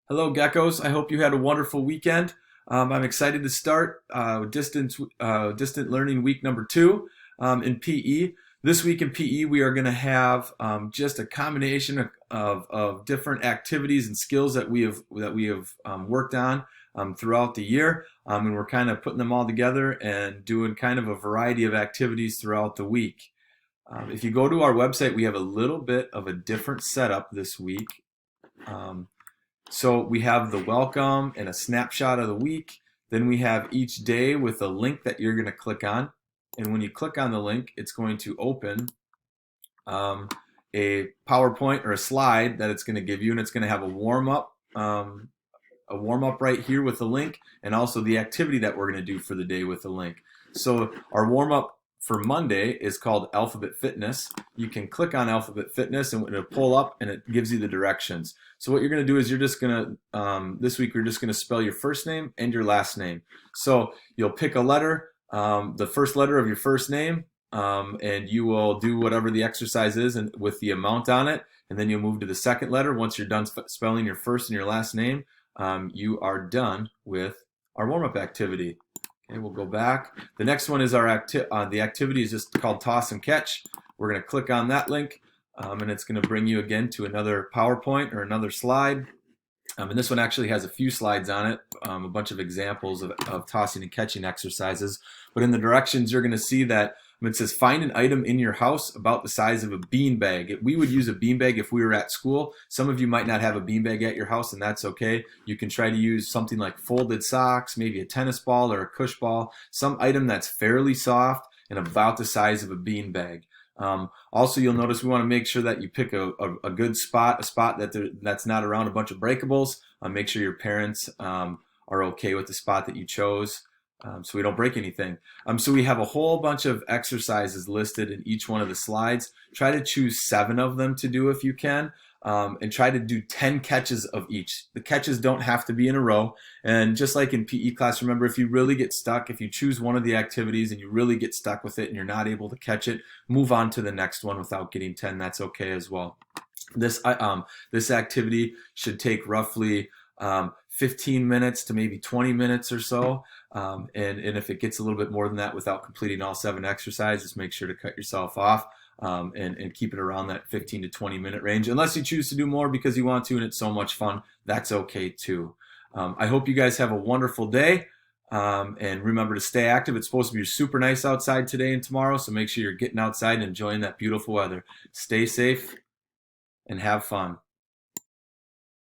Hello, geckos. I hope you had a wonderful weekend. I'm excited to start distant learning week number two in PE. This week in PE, we are going to have just a combination of different activities and skills that we have worked on throughout the year, and we're kind of putting them all together and doing kind of a variety of activities throughout the week. If you go to our website, we have a little bit of a different setup this week. Um, so we have the welcome and a snapshot of the week. Then we have each day with a link that you're going to click on. And when you click on the link, it's going to open um, a PowerPoint or a slide that it's going to give you, and it's going to have a warm up right here with the link, and also the activity that we're going to do for the day with the link. So our warm up for Monday is called Alphabet Fitness. You can click on Alphabet Fitness and it'll pull up and it gives you the directions. So what you're going to do is you're just going to, this week, we're just going to spell your first name and your last name. So you'll pick a letter, the first letter of your first name, and you will do whatever the exercise is and with the amount on it. And then you'll move to the second letter. Once you're done spelling your first and your last name, you are done with our warm-up activity. Okay, we'll go back. The next one is the activity is just called Toss and Catch. We're going to click on that link, and it's going to bring you again to another PowerPoint or another slide. And this one actually has a few slides on it, a bunch of examples of tossing and catching exercises. But in the directions, you're going to see that it says find an item in your house about the size of a beanbag. We would use a beanbag if we were at school. Some of you might not have a beanbag at your house, and that's okay. You can try to use something like folded socks, maybe a tennis ball or a cush ball, some item that's fairly soft and about the size of a beanbag. Also, you'll notice we want to make sure that you pick a good spot, a spot that's not around a bunch of breakables. Make sure your parents are okay with the spot that you chose. So we don't break anything. So we have a whole bunch of exercises listed in each one of the slides. Try to choose 7 of them to do if you can, and try to do 10 catches of each. The catches don't have to be in a row. And just like in PE class, remember, if you really get stuck, if you choose one of the activities and you really get stuck with it and you're not able to catch it, move on to the next one without getting 10. That's okay as well. This activity should take roughly 15 minutes to maybe 20 minutes or so. And if it gets a little bit more than that without completing all 7 exercises, make sure to cut yourself off and keep it around that 15 to 20 minute range. Unless you choose to do more because you want to and it's so much fun, that's okay too. I hope you guys have a wonderful day. And remember to stay active. It's supposed to be super nice outside today and tomorrow, so make sure you're getting outside and enjoying that beautiful weather. Stay safe and have fun.